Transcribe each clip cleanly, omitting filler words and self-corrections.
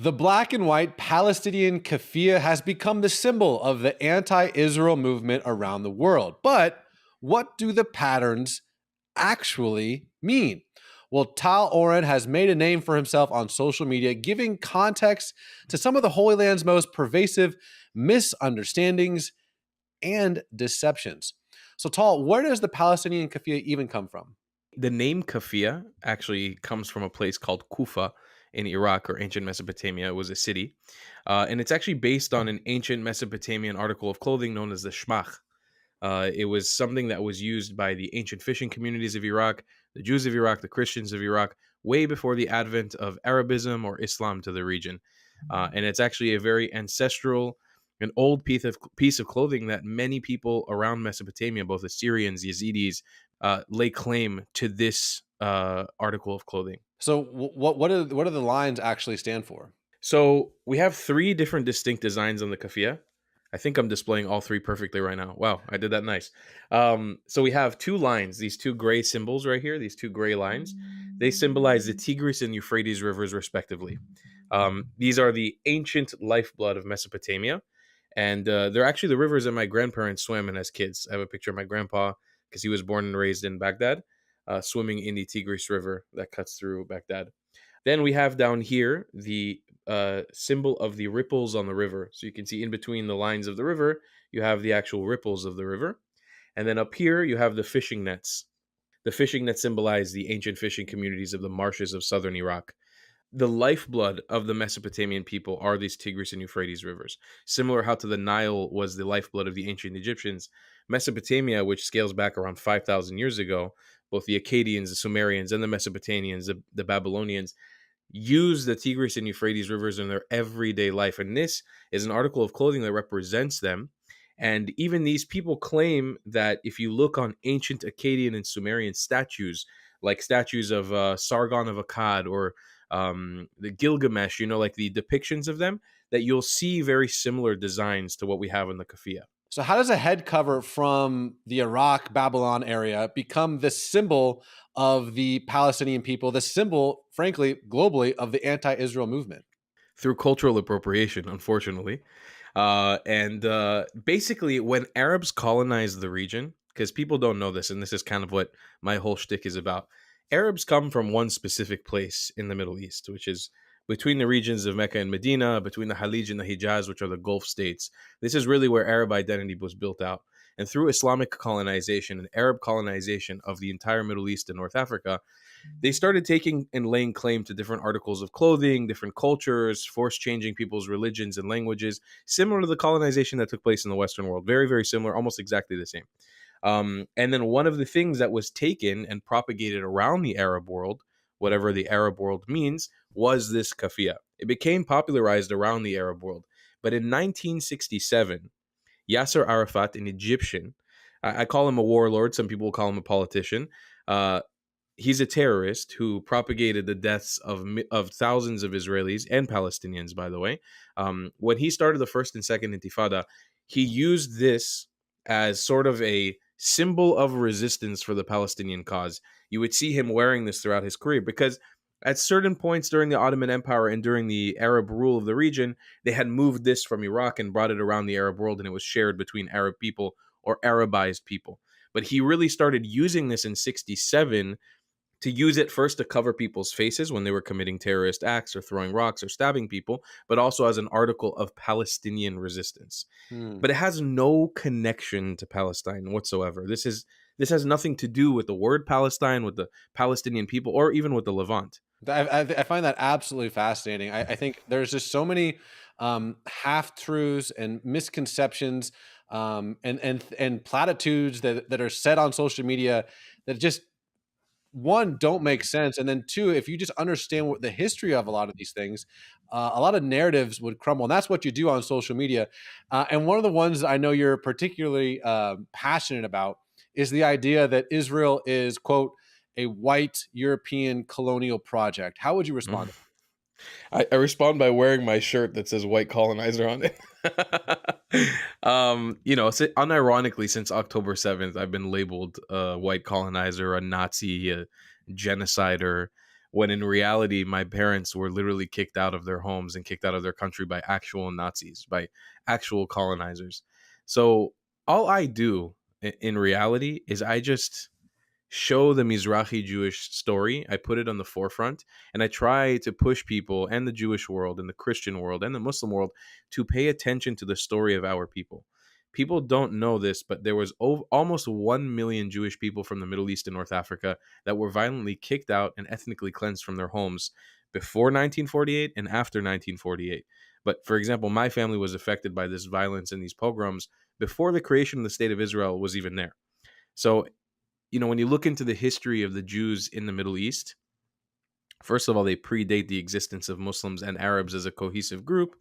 The black and white Palestinian Keffiyeh has become the symbol of the anti Israel movement around the world. But what do the patterns actually mean? Well, Tal Oren has made a name for himself on social media, giving context to some of the Holy Land's most pervasive misunderstandings and deceptions. So, Tal, where does the Palestinian Keffiyeh even come from? The name Kafia actually comes from a place called Kufa in Iraq or ancient Mesopotamia. It was a city. And it's actually based on an ancient Mesopotamian article of clothing known as the shmach. It was something that was used by the ancient fishing communities of Iraq, the Jews of Iraq, the Christians of Iraq, way before the advent of Arabism or Islam to the region. And it's actually a very ancestral, an old piece of clothing that many people around Mesopotamia, both Assyrians, Yazidis, lay claim to this article of clothing. So, what do the lines actually stand for? So we have three different distinct designs on the kafia. I think I'm displaying all three perfectly right now. Wow, I did that nice. So we have two lines, these two gray symbols right here, these two gray lines. They symbolize the Tigris and Euphrates rivers, respectively. These are the ancient lifeblood of Mesopotamia. And they're actually the rivers that my grandparents swam in as kids. I have a picture of my grandpa because he was born and raised in Baghdad, swimming in the Tigris River that cuts through Baghdad. Then we have down here the symbol of the ripples on the river. So you can see in between the lines of the river, you have the actual ripples of the river. And then up here, you have the fishing nets. The fishing nets symbolize the ancient fishing communities of the marshes of southern Iraq. The lifeblood of the Mesopotamian people are these Tigris and Euphrates rivers. Similar how to the Nile was the lifeblood of the ancient Egyptians, Mesopotamia, which scales back around 5,000 years ago, both the Akkadians, the Sumerians, and the Mesopotamians, the Babylonians, use the Tigris and Euphrates rivers in their everyday life. And this is an article of clothing that represents them. And even these people claim that if you look on ancient Akkadian and Sumerian statues, like statues of Sargon of Akkad or the Gilgamesh, like the depictions of them, that you'll see very similar designs to what we have in the Kafia. So, how does a head cover from the Iraq Babylon area become the symbol of the Palestinian people, the symbol, frankly, globally, of the anti Israel movement? Through cultural appropriation, unfortunately. And basically, when Arabs colonized the region, because people don't know this, and this is kind of what my whole shtick is about, Arabs come from one specific place in the Middle East, which is between the regions of Mecca and Medina, between the Halij and the Hijaz, which are the Gulf states. This is really where Arab identity was built out. And through Islamic colonization and Arab colonization of the entire Middle East and North Africa, they started taking and laying claim to different articles of clothing, different cultures, force changing people's religions and languages, similar to the colonization that took place in the Western world. Very, very similar, almost exactly the same. And then one of the things that was taken and propagated around the Arab world, whatever the Arab world means, was this kafia. It became popularized around the Arab world. But in 1967, Yasser Arafat, an Egyptian, I call him a warlord, some people call him a politician, he's a terrorist who propagated the deaths of thousands of Israelis and Palestinians, by the way. When he started the first and second intifada, he used this as sort of a symbol of resistance for the Palestinian cause. You would see him wearing this throughout his career because at certain points during the Ottoman Empire and during the Arab rule of the region, they had moved this from Iraq and brought it around the Arab world, and it was shared between Arab people or Arabized people. But he really started using this in 67 to use it first to cover people's faces when they were committing terrorist acts or throwing rocks or stabbing people, but also as an article of Palestinian resistance. Hmm. But it has no connection to Palestine whatsoever. This has nothing to do with the word Palestine, with the Palestinian people, or even with the Levant. I find that absolutely fascinating. I think there's just so many half truths and misconceptions and platitudes that are said on social media that just one don't make sense, and then two, if you just understand what the history of a lot of these things, a lot of narratives would crumble, and that's what you do on social media. And one of the ones I know you're particularly passionate about is the idea that Israel is, quote, a white European colonial project. How would you respond? I respond by wearing my shirt that says white colonizer on it. Unironically, since October 7th, I've been labeled a white colonizer, a Nazi, a genocider. when in reality, my parents were literally kicked out of their homes and kicked out of their country by actual Nazis, by actual colonizers. So all I do in reality is I just show the Mizrahi Jewish story. I put it on the forefront, and I try to push people and the Jewish world and the Christian world and the Muslim world to pay attention to the story of our people. People don't know this, but there was almost 1 million Jewish people from the Middle East and North Africa that were violently kicked out and ethnically cleansed from their homes before 1948 and after 1948. But for example, my family was affected by this violence and these pogroms before the creation of the state of Israel was even there. So, when you look into the history of the Jews in the Middle East, first of all, they predate the existence of Muslims and Arabs as a cohesive group.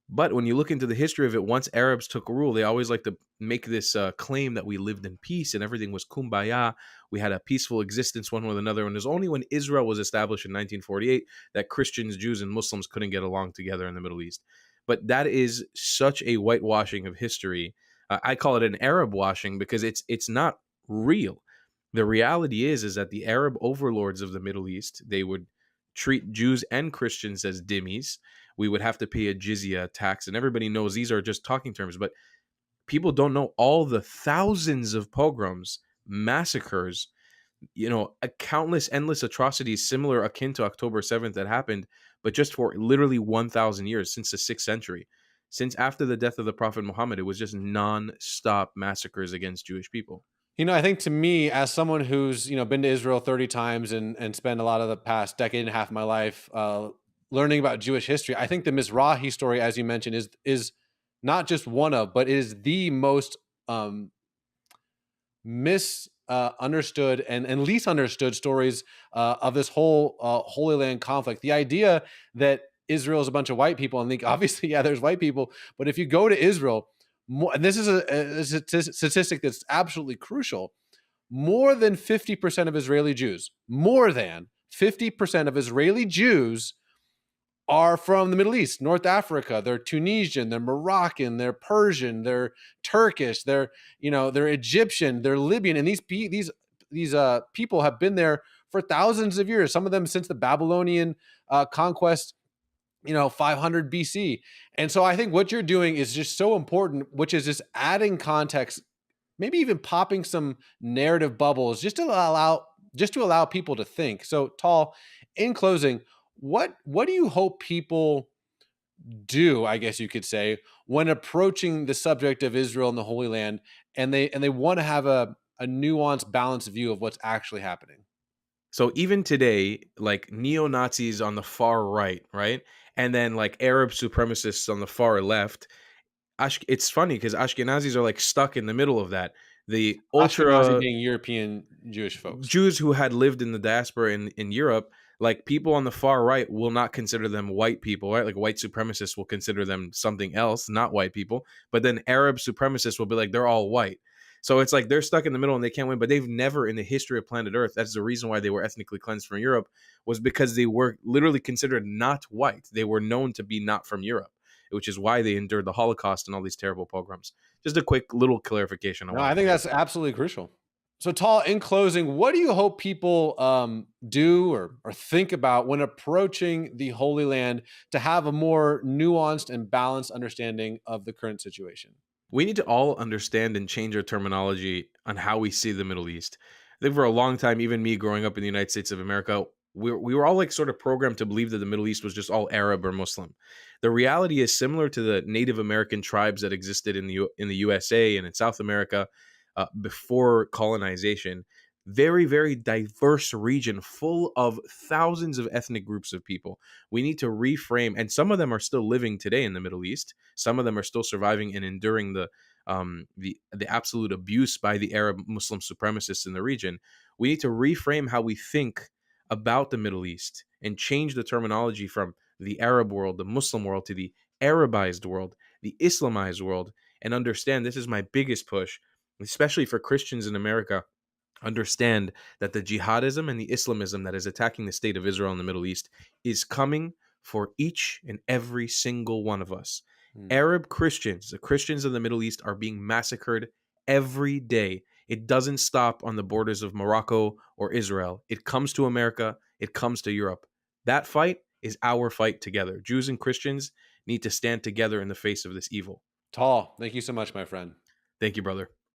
But when you look into the history of it, once Arabs took rule, they always like to make this claim that we lived in peace and everything was kumbaya. We had a peaceful existence one with another. And it was only when Israel was established in 1948 that Christians, Jews, and Muslims couldn't get along together in the Middle East. But that is such a whitewashing of history. I call it an Arab washing because it's not real. The reality is that the Arab overlords of the Middle East, they would treat Jews and Christians as dhimmis. We would have to pay a jizya tax, and everybody knows these are just talking terms, but people don't know all the thousands of pogroms, massacres, a countless endless atrocities similar akin to October 7th that happened, but just for literally 1,000 years since the 6th century. Since after the death of the Prophet Muhammad, it was just non-stop massacres against Jewish people. I think to me, as someone who's been to Israel 30 times and spent a lot of the past decade and a half of my life learning about Jewish history, I think the Mizrahi story, as you mentioned, is not just one of, but is the most misunderstood and least understood stories of this whole Holy Land conflict. The idea that Israel is a bunch of white people, and think obviously, yeah, there's white people, but if you go to Israel, and this is a statistic that's absolutely crucial, more than 50% of Israeli Jews, more than 50% of Israeli Jews are from the Middle East, North Africa. They're Tunisian, they're Moroccan, they're Persian, they're Turkish, they're Egyptian, they're Libyan, and these people have been there for thousands of years. Some of them since the Babylonian conquest, 500 BC. And so I think what you're doing is just so important, which is just adding context, maybe even popping some narrative bubbles, just to allow people to think. So, Tal, in closing, what do you hope people do, I guess you could say, when approaching the subject of Israel and the Holy Land, and they want to have a nuanced, balanced view of what's actually happening? So even today, like neo Nazis on the far right, and then like Arab supremacists on the far left, it's funny because Ashkenazis are like stuck in the middle of that. The Ashkenazi ultra being European Jewish folks. Jews who had lived in the diaspora in Europe, like people on the far right will not consider them white people, right? Like white supremacists will consider them something else, not white people. But then Arab supremacists will be like, they're all white. So it's like they're stuck in the middle and they can't win. But they've never in the history of planet Earth, that's the reason why they were ethnically cleansed from Europe, was because they were literally considered not white. They were known to be not from Europe, which is why they endured the Holocaust and all these terrible pogroms. Just a quick little clarification I No, wanted I to think make. that's absolutely crucial. So, Tal, in closing, what do you hope people do or think about when approaching the Holy Land to have a more nuanced and balanced understanding of the current situation? We need to all understand and change our terminology on how we see the Middle East. I think for a long time, even me growing up in the United States of America, we were all like sort of programmed to believe that the Middle East was just all Arab or Muslim. The reality is similar to the Native American tribes that existed in the USA and in South America before colonization. Very, very diverse region full of thousands of ethnic groups of people. We need to reframe, and some of them are still living today in the Middle East. Some of them are still surviving and enduring the absolute abuse by the Arab Muslim supremacists in the region. We need to reframe how we think about the Middle East and change the terminology from the Arab world, the Muslim world, to the Arabized world, the Islamized world, and understand this is my biggest push, especially for Christians in America. Understand that the jihadism and the Islamism that is attacking the state of Israel in the Middle East is coming for each and every single one of us. Hmm. Arab Christians, the Christians of the Middle East, are being massacred every day. It doesn't stop on the borders of Morocco or Israel. It comes to America. it comes to Europe. That fight is our fight together. Jews and Christians need to stand together in the face of this evil. Tall. Thank you so much, my friend. Thank you, brother.